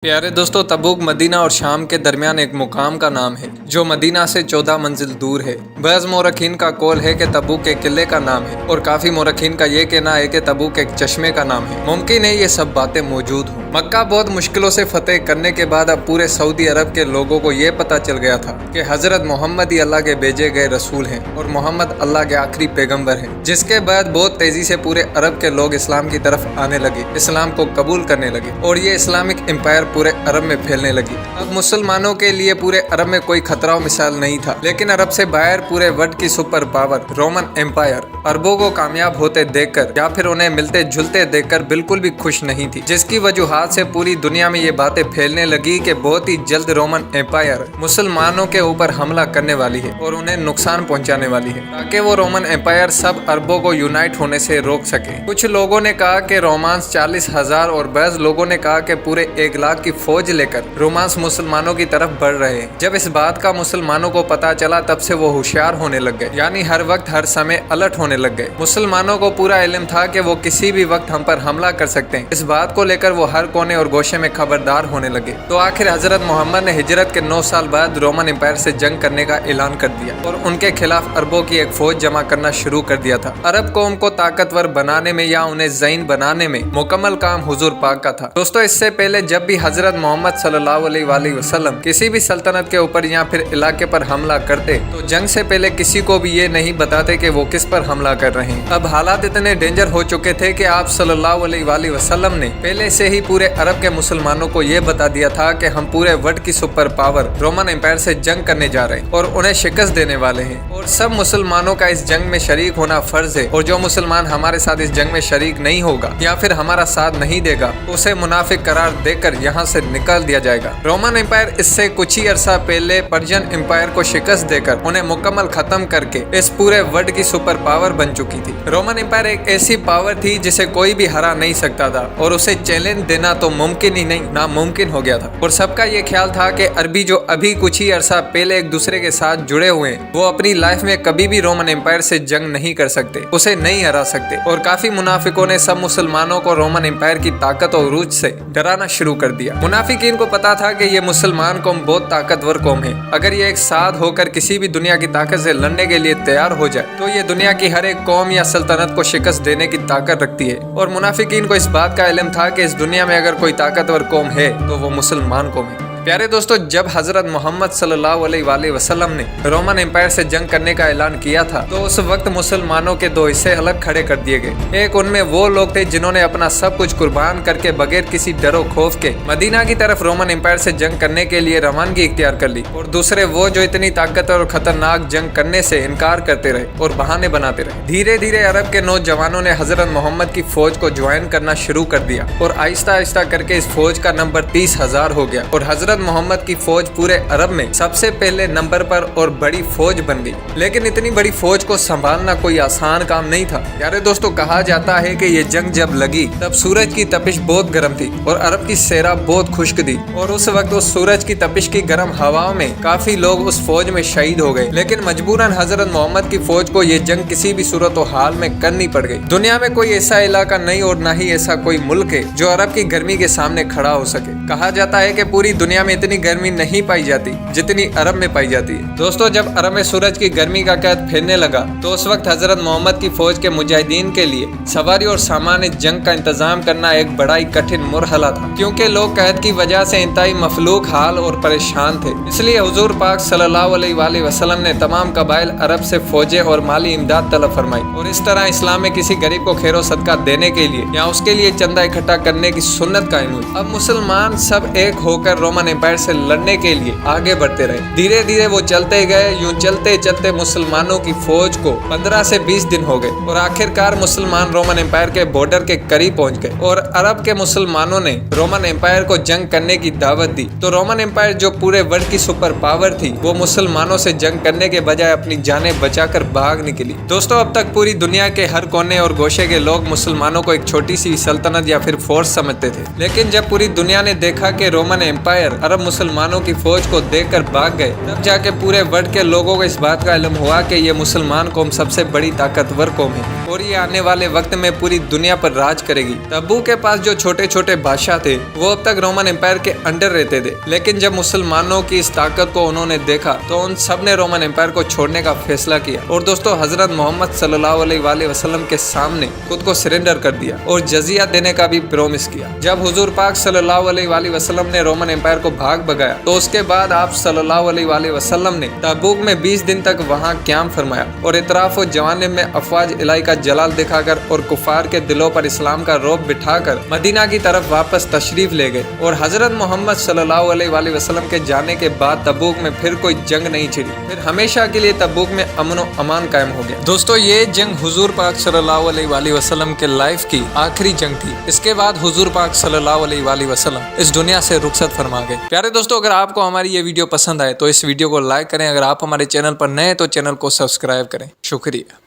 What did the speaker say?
प्यारे दोस्तों, तबूक मदीना और शाम के दरमियान एक मुकाम का नाम है जो मदीना से 14 मंजिल दूर है। बज़ मोरखीन का कौल है कि तबूक एक किले का नाम है और काफ़ी मोरखीन का ये कहना है कि तबूक एक चश्मे का नाम है। मुमकिन है ये सब बातें मौजूद हों। मक्का बहुत मुश्किलों से फतेह करने के बाद अब पूरे सऊदी अरब के लोगों को ये पता चल गया था कि हजरत मोहम्मद ही अल्लाह के भेजे गए रसूल हैं और मोहम्मद अल्लाह के आखिरी पैगम्बर हैं। जिसके बाद बहुत तेजी से पूरे अरब के लोग इस्लाम की तरफ आने लगे, इस्लाम को कबूल करने लगे और ये इस्लामिक एम्पायर पूरे अरब में फैलने लगी। अब मुसलमानों के लिए पूरे अरब में कोई खतरा मिसाल नहीं था, लेकिन अरब से बाहर पूरे वर्ल्ड की सुपर पावर रोमन एम्पायर अरबों को कामयाब होते देखकर या फिर उन्हें मिलते जुलते देखकर बिल्कुल भी खुश नहीं थी, जिसकी वजूहात से पूरी दुनिया में ये बातें फैलने लगी कि बहुत ही जल्द रोमन एम्पायर मुसलमानों के ऊपर हमला करने वाली है और उन्हें नुकसान पहुंचाने वाली है, ताकि वो रोमन एम्पायर सब अरबों को यूनाइट होने से रोक सके। कुछ लोगों ने कहा कि रोमांस 40,000 और बाज़ लोगों ने कहा कि पूरे 1 लाख की फौज लेकर रोमांस मुसलमानों की तरफ बढ़ रहे हैं। जब इस बात का मुसलमानों को पता चला तब से वो होशियार होने लग गए, यानी हर वक्त हर समय अलर्ट होने लग गए। मुसलमानों को पूरा इल्म था कि वो किसी भी वक्त हम पर हमला कर सकते हैं। इस बात को लेकर वो हर कोने और गोशे में खबरदार होने लगे। तो आखिर हजरत मोहम्मद ने हिजरत के 9 साल बाद रोमन एम्पायर से जंग करने का ऐलान कर दिया और उनके खिलाफ अरबों की एक फौज जमा करना शुरू कर दिया था। अरब कौम को ताकतवर बनाने में या उन्हें ज़ईन बनाने में मुकम्मल काम हुजूर पाक का था। दोस्तों, इससे पहले जब भी हजरत मोहम्मद सल्लल्लाहु अलैहि वसल्लम किसी भी सल्तनत के ऊपर या फिर इलाके पर हमला करते तो जंग से पहले किसी को भी ये नहीं बताते कि वो किस पर हमला कर रहे हैं। अब हालात इतने डेंजर हो चुके थे कि आप सल्लल्लाहु अलैहि वसल्लम ने पहले से ही पूरे अरब के मुसलमानों को ये बता दिया था कि हम पूरे वर्ल्ड की सुपर पावर रोमन एम्पायर से जंग करने जा रहे हैं और उन्हें शिकस्त देने वाले हैं और सब मुसलमानों का इस जंग में शरीक होना फर्ज है और जो मुसलमान हमारे साथ इस जंग में शरीक नहीं होगा या फिर हमारा साथ नहीं देगा उसे मुनाफिक करार देकर यहाँ से निकाल दिया जाएगा। रोमन एम्पायर इससे कुछ ही अरसा पहले पर्शियन एम्पायर को शिकस्त देकर उन्हें मुकम्मल खत्म करके इस पूरे वर्ल्ड की सुपर पावर बन चुकी थी। रोमन एम्पायर एक ऐसी पावर थी जिसे कोई भी हरा नहीं सकता था और उसे चैलेंज देना तो मुमकिन ही नहीं नामुमकिन हो गया था। और सबका ये ख्याल था कि अरबी जो अभी कुछ ही अरसा पहले एक दूसरे के साथ जुड़े हुए हैं वो अपनी लाइफ में कभी भी रोमन एम्पायर से जंग नहीं कर सकते, उसे नहीं हरा सकते। और काफी मुनाफिकों ने सब मुसलमानों को रोमन एम्पायर की ताकत और उरूज से डराना शुरू कर दिया। मुनाफिकीन को पता था कि ये मुसलमान कौम बहुत ताकतवर कौम है, अगर ये एक साथ होकर किसी भी दुनिया की ताकत से लड़ने के लिए तैयार हो जाए तो ये दुनिया की हर एक कौम या सल्तनत को शिकस्त देने की ताकत रखती है। और मुनाफिकीन को इस बात का इल्म था कि इस दुनिया में अगर कोई ताकतवर कौम है तो वो मुसलमान कौम है। प्यारे दोस्तों, जब हजरत मोहम्मद सल्लल्लाहु अलैहि वसल्लम ने रोमन एम्पायर से जंग करने का ऐलान किया था तो उस वक्त मुसलमानों के 2 हिस्से अलग खड़े कर दिए गए। एक उनमें वो लोग थे जिन्होंने अपना सब कुछ कुर्बान करके बगैर किसी डरो खौफ के मदीना की तरफ रोमन एम्पायर से जंग करने के लिए रवानगी इख्तियार कर ली, और दूसरे वो जो इतनी ताकतवर और खतरनाक जंग करने से इनकार करते रहे और बहाने बनाते रहे। धीरे धीरे अरब के नौजवानों ने हजरत मोहम्मद की फौज को ज्वाइन करना शुरू कर दिया और आहिस्ता आहिस्ता करके इस फौज का नंबर 30,000 हो गया और हजरत मोहम्मद की फौज पूरे अरब में सबसे पहले नंबर पर और बड़ी फौज बन गई। लेकिन इतनी बड़ी फौज को संभालना कोई आसान काम नहीं था। यारे दोस्तों, कहा जाता है कि ये जंग जब लगी तब सूरज की तपिश बहुत गर्म थी और अरब की सेरा बहुत खुश्क थी और उस वक्त उस सूरज की तपिश की गर्म हवाओं में काफी लोग उस फौज में शहीद हो गए। लेकिन मजबूरन हजरत मोहम्मद की फौज को ये जंग किसी भी सूरत और हाल में करनी पड़ गई। दुनिया में कोई ऐसा इलाका नहीं और न ही ऐसा कोई मुल्क है जो अरब की गर्मी के सामने खड़ा हो सके। कहा जाता है कि पूरी दुनिया में इतनी गर्मी नहीं पाई जाती जितनी अरब में पाई जाती है। दोस्तों, जब अरब में सूरज की गर्मी का कहर फैलने लगा तो उस वक्त हजरत मोहम्मद की फौज के मुजाहिदीन के लिए सवारी और सामान जंग का इंतजाम करना एक बड़ा ही कठिन मुरहला था, क्योंकि लोग कहत की वजह से इंतहाई मफलूक हाल और परेशान थे। इसलिए हुजूर पाक सल्लल्लाहु अलैहि वसल्लम ने तमाम कबाइल अरब से फौजें और माली इमदाद तलब फरमाई और इस तरह इस्लाम में किसी गरीब को खैर सदका देने के लिए या उसके लिए चंदा इकट्ठा करने की सुन्नत कायम हुई। अब मुसलमान सब एक होकर रोमन एम्पायर से लड़ने के लिए आगे बढ़ते रहे। धीरे धीरे वो चलते गए। यूं चलते चलते मुसलमानों की फौज को 15 से 20 दिन हो गए और आखिरकार मुसलमान रोमन एम्पायर के बॉर्डर के करीब पहुंच गए और अरब के मुसलमानों ने रोमन एम्पायर को जंग करने की दावत दी। तो रोमन एम्पायर जो पूरे वर्ल्ड की सुपर पावर थी वो मुसलमानों से जंग करने के बजाय अपनी जानें बचाकर भाग निकली। दोस्तों, अब तक पूरी दुनिया के हर कोने और गोशे के लोग मुसलमानों को एक छोटी सी सल्तनत या फिर फोर्स समझते थे, लेकिन जब पूरी दुनिया ने देखा कि रोमन एम्पायर अरब मुसलमानों की फौज को देखकर भाग गए। तब जाके पूरे वर्ल्ड के लोगों को इस बात का इल्म हुआ कि ये मुसलमान कौम सबसे बड़ी ताकतवर कौम है और ये आने वाले वक्त में पूरी दुनिया पर राज करेगी। तब्बूक के पास जो छोटे छोटे बादशाह थे वो अब तक रोमन एम्पायर के अंडर रहते थे, लेकिन जब मुसलमानों की इस ताकत को उन्होंने देखा तो उन सब ने रोमन एम्पायर को छोड़ने का फैसला किया और दोस्तों हजरत मोहम्मद सल्लल्लाहु अलैहि वसल्लम के सामने खुद को सरेंडर कर दिया और जजिया देने का भी प्रॉमिस किया। जब हुजूर पाक सल्लल्लाहु अलैहि वसल्लम ने रोमन एम्पायर को भाग भगाया तो उसके बाद आप सल्लल्लाहु अलैहि वसल्लम ने तबूक में 20 दिन तक वहां क़याम फरमाया और इतराफ और जवानिब में अफवाज इलाही का जलाल दिखाकर और कुफार के दिलों पर इस्लाम का रौब बिठाकर मदीना की तरफ वापस तशरीफ ले गए। और हजरत मोहम्मद सल्लल्लाहु अलैहि वसल्लम के जाने के बाद तबूक में फिर कोई जंग नहीं छिड़ी, फिर हमेशा के लिए तबूक में अमन और अमान कायम हो गया। दोस्तों ये जंग हुजूर पाक सल्लल्लाहु अलैहि वसल्लम के लाइफ की आखिरी जंग थी। इसके बाद हुजूर पाक सल्लल्लाहु अलैहि वसल्लम इस दुनिया से रुखसत फरमा गए। प्यारे दोस्तों अगर आपको हमारी ये वीडियो पसंद आए तो इस वीडियो को लाइक करें। अगर आप हमारे चैनल पर नए हैं तो चैनल को सब्सक्राइब करें। शुक्रिया।